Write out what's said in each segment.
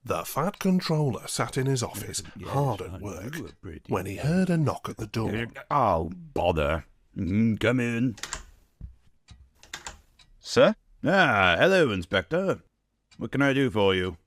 The fat controller sat in his office, hard at work, when he heard a knock at the door. Oh, bother. Come in. Sir? Ah, hello, Inspector. What can I do for you?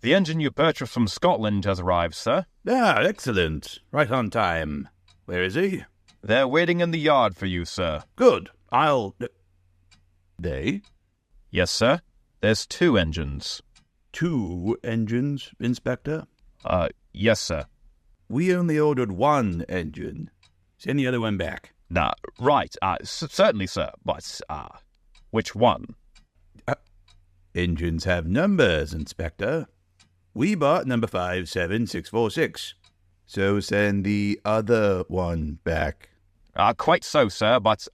The engine you purchased from Scotland has arrived, sir. Ah, excellent. Right on time. Where is he? They're waiting in the yard for you, sir. Good. They? Yes, sir. There's 2 engines. 2 engines, Inspector? Yes, sir. We only ordered 1 engine. Send the other one back. Right. Certainly, sir. But, which one? Engines have numbers, Inspector. We bought number 57646. So send the other one back. Quite so, sir, but,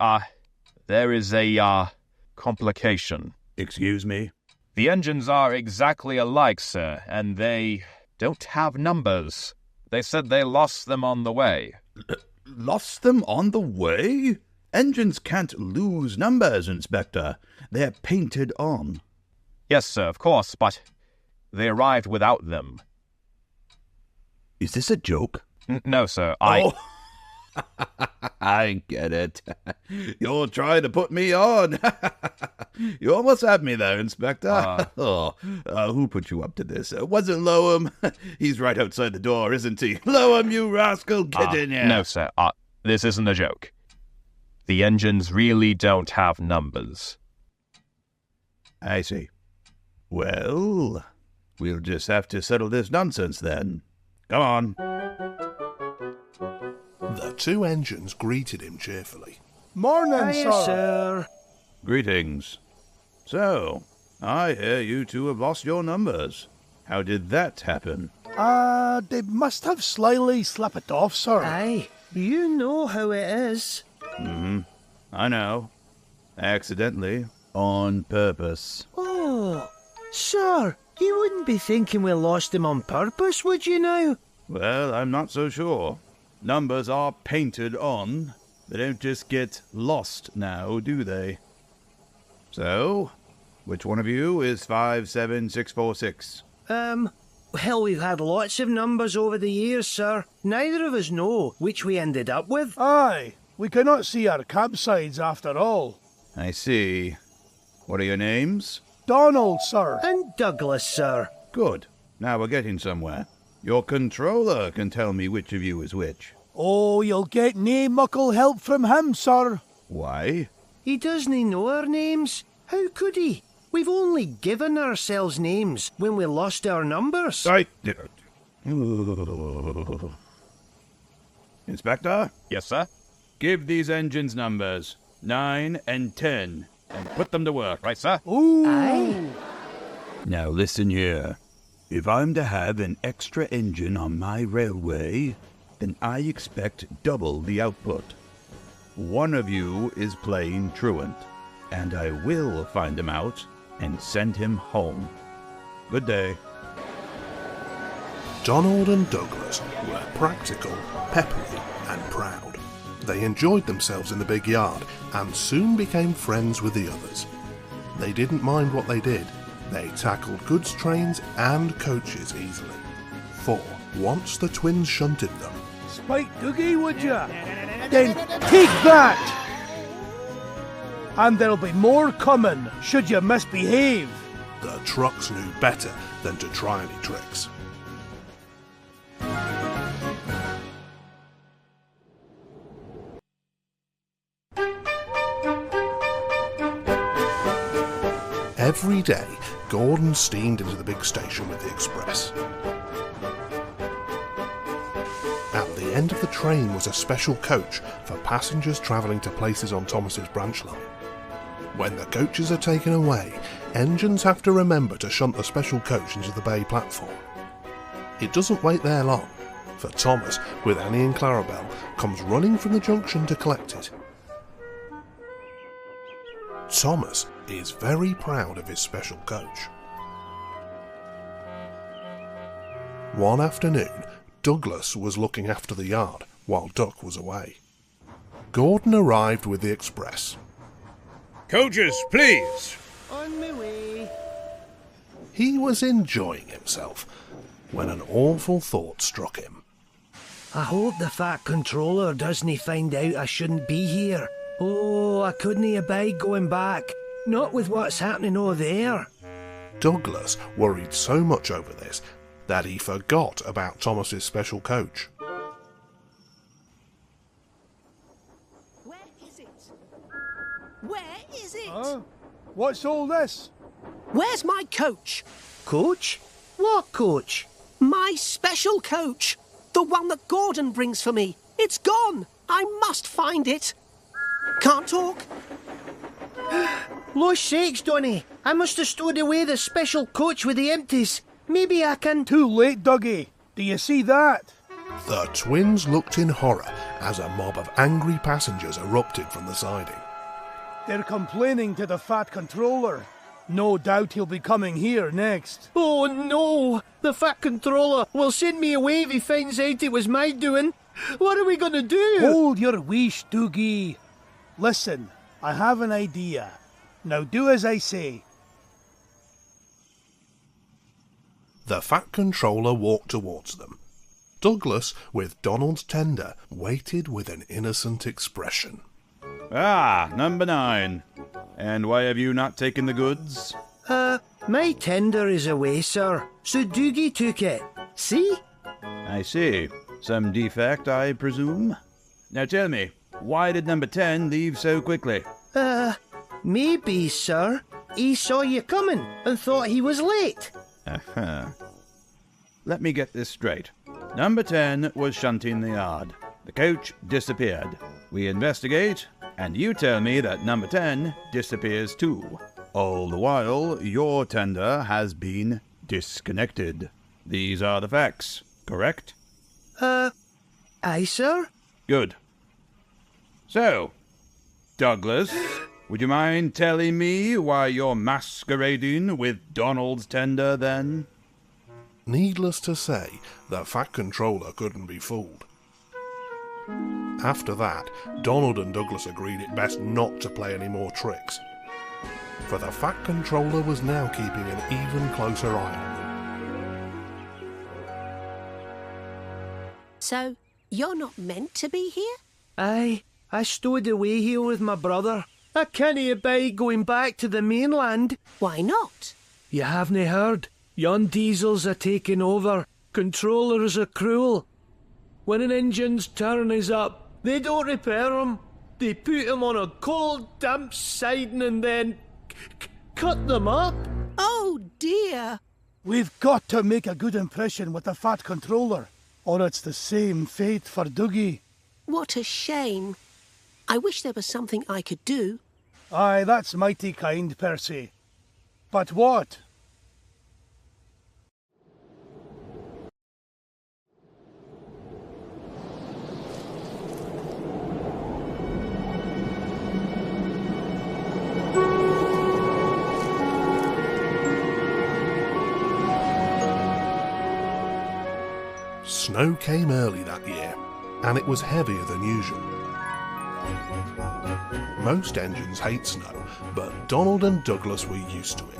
there is a, complication. Excuse me? The engines are exactly alike, sir, and they don't have numbers. They said they lost them on the way. Lost them on the way? Engines can't lose numbers, Inspector. They're painted on. Yes, sir, of course, but they arrived without them. Is this a joke? No, sir, Oh, I get it. You're trying to put me on. You almost had me there, Inspector. Who put you up to this? Was it Loam? He's right outside the door, isn't he? Loam, you rascal, get in here. No, sir, this isn't a joke. The engines really don't have numbers. I see. Well, we'll just have to settle this nonsense then. Come on. The 2 engines greeted him cheerfully. Morning, sir. Greetings. So, I hear you 2 have lost your numbers. How did that happen? They must have slyly slipped it off, sir. Aye, you know how it is. I know. Accidentally. On purpose. Oh, sir, you wouldn't be thinking we lost him on purpose, would you now? Well, I'm not so sure. Numbers are painted on. They don't just get lost now, do they? So, which one of you is 57646? Well, we've had lots of numbers over the years, sir. Neither of us know which we ended up with. Aye, we cannot see our cabsides after all. I see. What are your names? Donald, sir. And Douglas, sir. Good. Now we're getting somewhere. Your controller can tell me which of you is which. Oh, you'll get nae muckle help from him, sir. Why? He doesn't know our names. How could he? We've only given ourselves names when we lost our numbers. Inspector? Yes, sir? Give these engines numbers 9 and 10 and put them to work. Right, sir? Ooh. Aye. Now listen here. If I'm to have an extra engine on my railway, then I expect double the output. One of you is playing truant, and I will find him out and send him home. Good day. Donald and Douglas were practical, peppery and proud. They enjoyed themselves in the big yard and soon became friends with the others. They didn't mind what they did. They tackled goods trains and coaches easily. For once the twins shunted them. Spike Doogie, would ya? Then take that! And there'll be more coming, should you misbehave. The trucks knew better than to try any tricks. Every day, Gordon steamed into the big station with the express. At the end of the train was a special coach for passengers travelling to places on Thomas's branch line. When the coaches are taken away, engines have to remember to shunt the special coach into the bay platform. It doesn't wait there long, for Thomas, with Annie and Clarabelle, comes running from the junction to collect it. Thomas is very proud of his special coach. One afternoon, Douglas was looking after the yard while Duck was away. Gordon arrived with the express. Coaches, please! On my way. He was enjoying himself when an awful thought struck him. I hope the Fat Controller doesn't find out I shouldn't be here. Oh, I couldn't abide going back. Not with what's happening over there. Douglas worried so much over this that he forgot about Thomas's special coach. Where is it? Where is it? Huh? What's all this? Where's my coach? Coach? What coach? My special coach. The one that Gordon brings for me. It's gone. I must find it. Can't talk. Lost sakes, Donny. I must have stowed away the special coach with the empties. Maybe I can... Too late, Dougie. Do you see that? The twins looked in horror as a mob of angry passengers erupted from the siding. They're complaining to the Fat Controller. No doubt he'll be coming here next. Oh no! The Fat Controller will send me away if he finds out it was my doing. What are we going to do? Hold your wish, Dougie. Listen, I have an idea. Now do as I say. The Fat Controller walked towards them. Douglas, with Donald's tender, waited with an innocent expression. Ah, number 9. And why have you not taken the goods? My tender is away, sir. So Doogie took it. See? I see. Some defect, I presume? Now tell me, why did number 10 leave so quickly? Maybe, sir. He saw you coming and thought he was late. Uh-huh. Let me get this straight. Number 10 was shunting the yard. The coach disappeared. We investigate, and you tell me that number 10 disappears too. All the while, your tender has been disconnected. These are the facts, correct? Aye, sir? Good. So, Douglas, would you mind telling me why you're masquerading with Donald's tender, then? Needless to say, the Fat Controller couldn't be fooled. After that, Donald and Douglas agreed it best not to play any more tricks, for the Fat Controller was now keeping an even closer eye on them. So, you're not meant to be here? Aye, I stowed away here with my brother. I can't abide going back to the mainland. Why not? You haven't heard? Yon diesels are taking over. Controllers are cruel. When an engine's turn is up, they don't repair 'em. They put 'em on a cold, damp siding and then cut them up. Oh dear. We've got to make a good impression with the Fat Controller, or it's the same fate for Dougie. What a shame. I wish there was something I could do. Aye, that's mighty kind, Percy. But what? Snow came early that year, and it was heavier than usual. Most engines hate snow, but Donald and Douglas were used to it.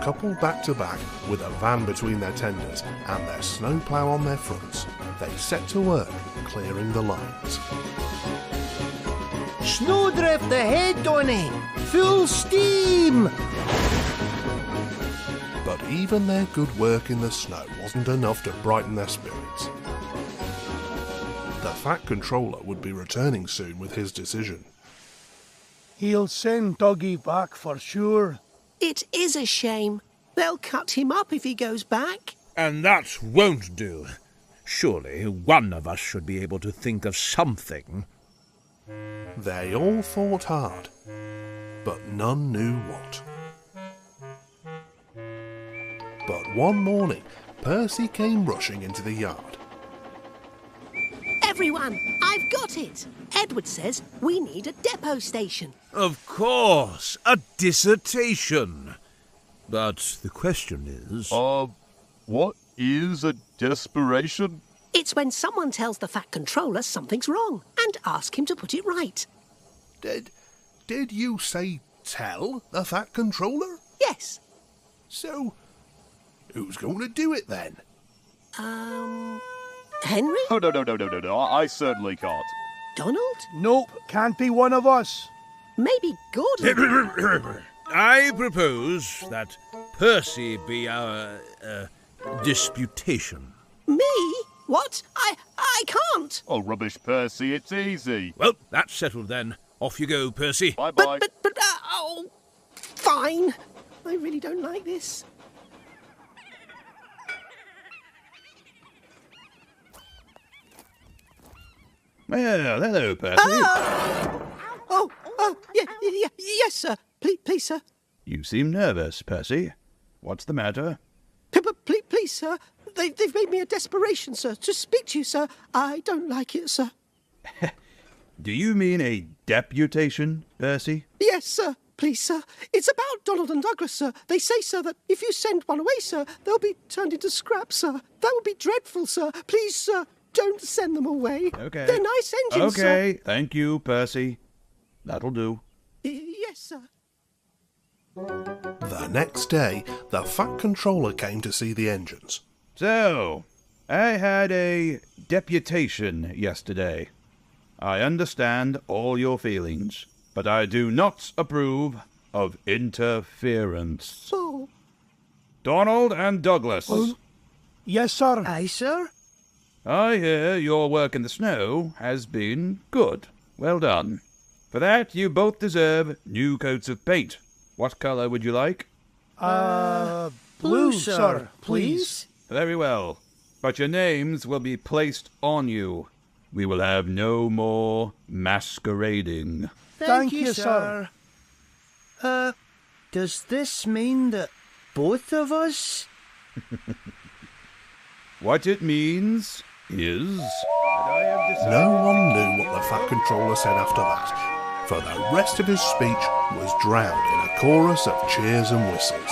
Coupled back to back with a van between their tenders and their snowplough on their fronts, they set to work clearing the lines. Snowdrift ahead, Donny! Full steam! But even their good work in the snow wasn't enough to brighten their spirits. The Fat Controller would be returning soon with his decision. He'll send Dougie back for sure. It is a shame. They'll cut him up if he goes back. And that won't do. Surely one of us should be able to think of something. They all thought hard, but none knew what. But one morning, Percy came rushing into the yard. Everyone, I've got it. Edward says we need a depot station. Of course, a dissertation. But the question is... What is a desperation? It's when someone tells the Fat Controller something's wrong and ask him to put it right. Did you say tell the Fat Controller? Yes. So, who's going to do it then? Henry? Oh, no. I certainly can't. Donald? Nope, can't be one of us. Maybe Gordon? I propose that Percy be our disputation. Me? What? I can't. Oh, rubbish, Percy, it's easy. Well, that's settled then. Off you go, Percy. Bye-bye. Oh, fine. I really don't like this. Well, hello, Percy. Yes, sir. Please, sir. You seem nervous, Percy. What's the matter? Please, sir. They've made me a desperation, sir, to speak to you, sir. I don't like it, sir. Do you mean a deputation, Percy? Yes, sir. Please, sir. It's about Donald and Douglas, sir. They say, sir, that if you send one away, sir, they'll be turned into scrap, sir. That would be dreadful, sir. Please, sir, don't send them away. Okay. They're nice engines, sir. Okay, thank you, Percy. That'll do. Yes, sir. The next day, the Fat Controller came to see the engines. So, I had a deputation yesterday. I understand all your feelings, but I do not approve of interference. Oh. Donald and Douglas. Yes, sir. Aye, sir. I hear your work in the snow has been good. Well done. For that, you both deserve new coats of paint. What colour would you like? Blue, sir, please. Very well. But your names will be placed on you. We will have no more masquerading. Thank you, sir. Does this mean that both of us? What it means is that I have decided... No one knew what the Fat Controller said after that, for the rest of his speech was drowned in a chorus of cheers and whistles.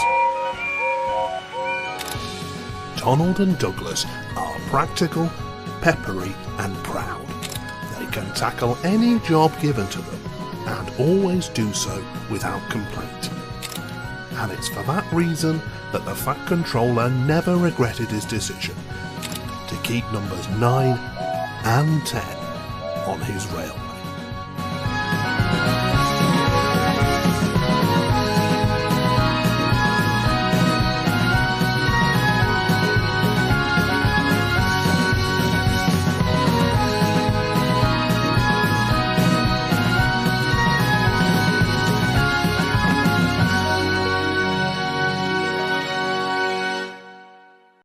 Donald and Douglas are practical, peppery and proud. They can tackle any job given to them and always do so without complaint. And it's for that reason that the Fat Controller never regretted his decision to keep numbers 9 and 10 on his railway.